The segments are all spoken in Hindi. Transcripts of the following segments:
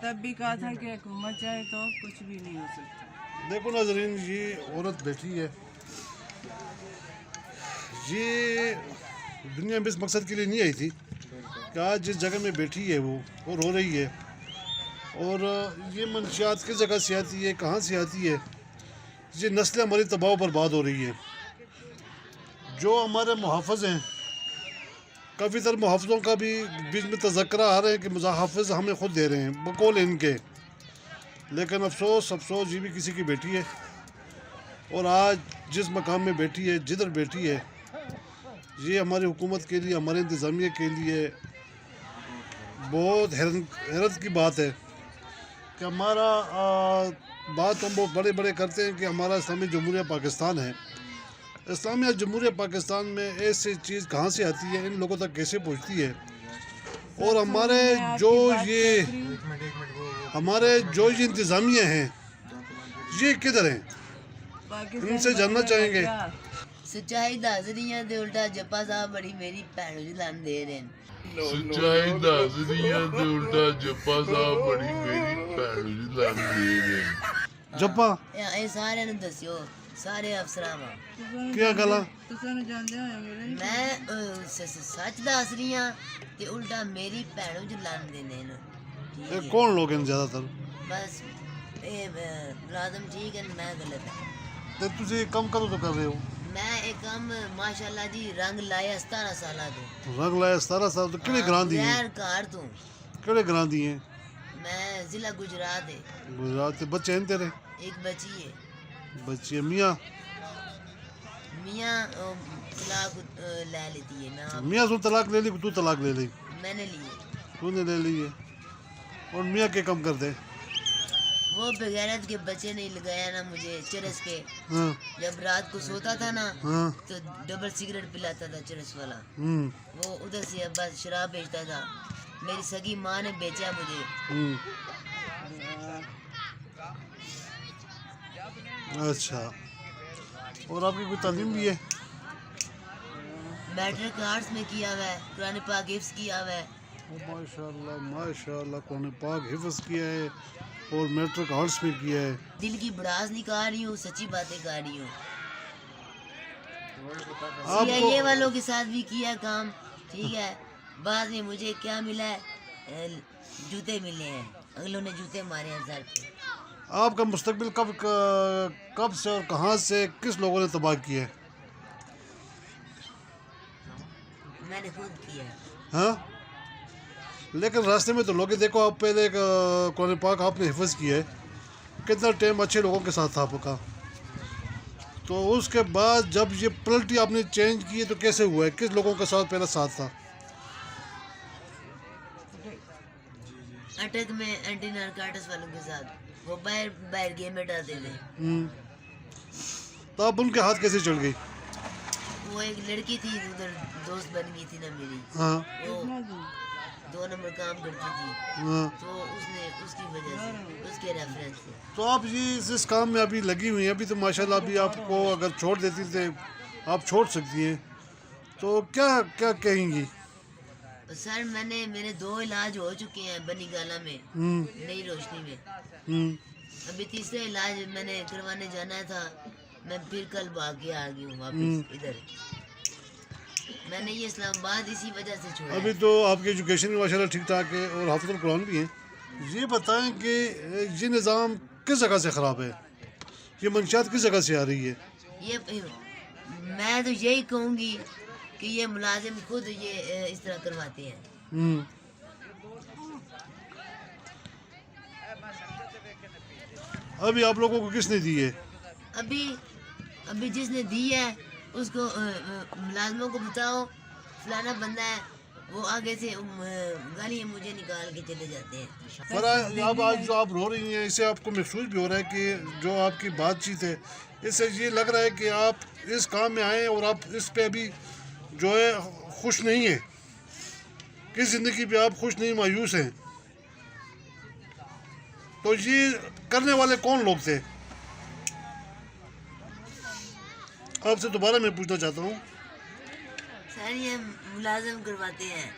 तब भी कहा था कि हुकूमत चाहे तो कुछ भी नहीं हो सकता। देखो नाज़रीन, ये औरत बैठी है, ये दुनिया में इस मकसद के लिए नहीं आई थी कि आज जिस जगह में बैठी है वो रो रही है। और ये मंशियात किस जगह से आती है, कहाँ से आती है, ये नस्लें हमारी तबाह बर्बाद हो रही है। जो हमारे मुहाफ़िज़ हैं, काफ़ी सारे मुहाफ़िज़ों का भी बीच में तज़क्रा आ रहे हैं कि मुहाफ़िज़ हमें ख़ुद दे रहे हैं बकौल इनके, लेकिन अफसोस ये भी किसी की बेटी है। और आज जिस मकाम में बैठी है, जिधर बैठी है, ये हमारी हुकूमत के लिए, हमारे इंतज़ामिया के लिए बहुत हैरत की बात है कि हमारा बात हम बहुत बड़े बड़े करते हैं कि हमारा इस्लामी जमहूरिया पाकिस्तान है। इस्लामी जमहूरिया पाकिस्तान में ऐसी चीज़ कहाँ से आती है, इन लोगों तक कैसे पहुँचती है, और हमारे जो ये इंतज़ामिया हैं ये किधर हैं, इनसे जानना चाहेंगे। सच्चाई दस रही है ते उल्टा जप्पा साहब बड़ी मेरी भैन जी लान दे रहे हैं। सच्चाई दस रही है ते उल्टा जप्पा साहब बड़ी मेरी भैन जी लान दे रहे हैं। जप्पा ये सारे ने दस्यो, सारे अफसरां वा क्या गला मैं सच दस रही हां ते उल्टा मेरी भैन जी लान देने न। ये कौन लोग हैं ज़्यादातर? बस ये मुलाजम ठीक है, मैं गलत है। तो तुझे कम करो तो कर रहे हो। मैं एक काम माशाल्लाह जी रंग लाया 17 साल तो रंग लाया 17 साल तो किहड़े ग्रां दी है? यार कार तू किहड़े ग्रां दी है? मैं जिला गुजरात है। गुजरात से बच्चे हैं तेरे? एक बची है। बच्ची है मियाँ? मियाँ तलाक ले लेती है ना। मियाँ से तलाक ले ली, तू तलाक ले ली? मैंने ली है। तूने ले ली है। और मियाँ के कम कर दे? वो बेगैरत के बच्चे नहीं लगाया ना मुझे चरस पे। हाँ। जब रात को सोता था ना, हाँ। तो डबल सिगरेट पिलाता था चरस वाला। वो उधर से अब बस शराब बेचता था। मेरी सगी माँ ने बेचा मुझे। अच्छा, और आपकी कोई तालीम भी है? मैट्रिक आर्ट्स में किया हुआ है, कुरान पाक हिफ्ज़ किया हुआ है। माशाल्लाह माशाल्लाह, कुरान पाक हिफ्ज़ किया है और मैट्रिक आर्ट्स में किया है। दिल की भड़ास नहीं कर रही हूँ, सच्ची बातें कर रही हूँ। CIA वालों के साथ भी किया काम, ठीक है। बाद में मुझे क्या मिला है, जूते मिले हैं, अगलों ने जूते मारे हैं सर पे। आपका मुस्तकबिल कब से और कहाँ से किस लोगों ने तबाह किया है? मैंने खुद किया। हाँ, लेकिन रास्ते में तो लोग देखो, आप पहले कुरान पाक आपने हिफ्ज़ किया है, कितना टाइम अच्छे लोगों के साथ था आपका, तो उसके बाद जब ये पलटी आपने चेंज की है तो कैसे हुआ है, किस लोगों के साथ पहला साथ था? अटक में एंटी नारकोटिक्स वालों के साथ, वो बाहर गेम में डालते थे। तो आप उनके हाथ कैसे चढ़ गई? वो एक लड़की थी उधर, दोस्त बन गई थी ना मेरी। हाँ। वो 2 नंबर काम करती थी। हाँ। तो उसकी वजह से, उसके रेफरेंस से। तो आप ये इस काम में अभी लगी हुई हैं, अभी तो माशाल्लाह अभी आपको अगर छोड़ देती थे आप छोड़ सकती हैं, तो क्या क्या कहेंगी? सर मेरे 2 इलाज हो चुके हैं बनी गाला में, नई रोशनी में। अभी तीसरा इलाज मैंने करवाने जाना था, मैं फिर कल भाग के आ गई हूँ वापस इधर। मैंने ये इस्लामाबाद इसी वजह से छोड़ा। अभी तो आपकी एजुकेशन भी माशाल्लाह ठीक ठाक है और हाफिज़ुल कुरान भी हैं। ये बताएं कि ये निज़ाम किस जगह से ख़राब है, ये मंशियात किस जगह से आ रही है? ये मैं तो यही कहूँगी कि ये मुलाजिम खुद ये इस तरह करवाते हैं। अभी आप लोगों को किसने दी है? अभी जिसने दी है उसको मुलाजमों को बताओ फलाना बंदा है, वो आगे से गाली मुझे निकाल के चले जाते हैं। पर अब आज जो आप रो रही हैं, इससे आपको महसूस भी हो रहा है कि जो आपकी बातचीत है, इससे ये लग रहा है कि आप इस काम में आए और आप इस पे अभी जो है खुश नहीं हैं, कि ज़िंदगी पे आप खुश नहीं, मायूस हैं। तो ये करने वाले कौन लोग थे? आपसे दोबारा मैं पूछना चाहता हूँ। सर ये मुलाजिम करवाते हैं।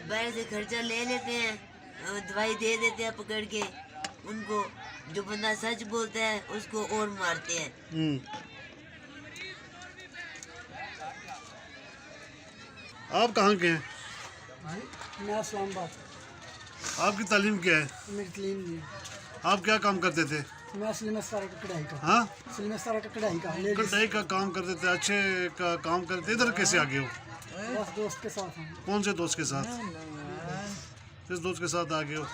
बाहर से खर्चा ले लेते हैं, दवाई दे देते हैं पकड़ के उनको। जो बंदा सच बोलता है उसको और मारते हैं। आप कहाँ के हैं? मैं इस्लामाबाद। आपकी तालीम क्या है? मेरी तलीम नहीं है। आप क्या काम करते थे? मैं सिलमस्तारा का कढ़ाई का। हाँ, सिलमस्तारा का कढ़ाई का लेडीज। कटाई का काम करते थे, अच्छे का काम करते। इधर कैसे आ गए हो? बस दोस्त के साथ हम। कौन से दोस्त के साथ? किस दोस्त के साथ आ गए हो?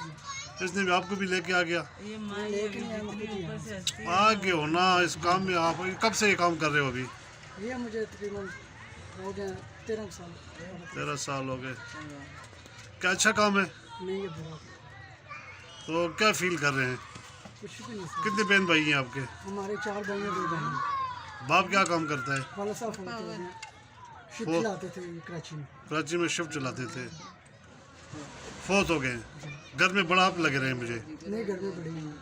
इसने भी आपको भी लेके आ गया? ये माँ ये लेकिन ये बिजली मुझे ऊपर से हंसती है। आ गए हो ना इस काम में। आप कब से ये काम कर रहे हो? अभी ये मुझे तकरीबन हो गए 13 साल। 13 साल हो गए। क्या अच्छा काम है? नहीं ये बुरा तो क्या फील कर रहे हैं? कुछ भी नहीं सर। कितने बहन भाई हैं आपके? हमारे 4 भाई हैं 2 बहन। बाप क्या काम करता है? वाला साहब होते हैं, शिप चलाते थे कराची में। कराची में शिफ्ट चलाते थे, फोत हो गए। घर में बड़ा आप लग रहे हैं मुझे। नहीं घर में बड़ी नहीं।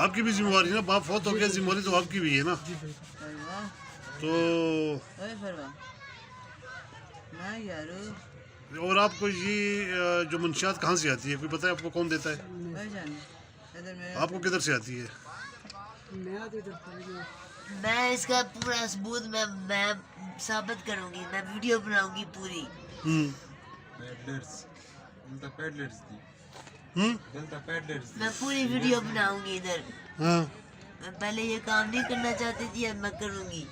आपकी भी जिम्मेवारी है ना, बाप फोत हो गया, जिम्मेवारी तो आपकी भी है ना। जी बिल्कुल। फरवा, तो ओए फरवा। ना यारो, और आपको ये जो मंशियात कहाँ से आती है, कोई पता है आपको? कौन देता है? ओए जान, इधर मैं आपको किधर से आती है? मैं तो इधर पड़ी हूँ। मैं इसका पूरा सबूत मैं साबित करूंगी। मैं वीडियो बनाऊंगी पूरी। मैं पूरी वीडियो बनाऊंगी इधर। हाँ। मैं पहले ये काम नहीं करना चाहती थी, अब मैं करूंगी।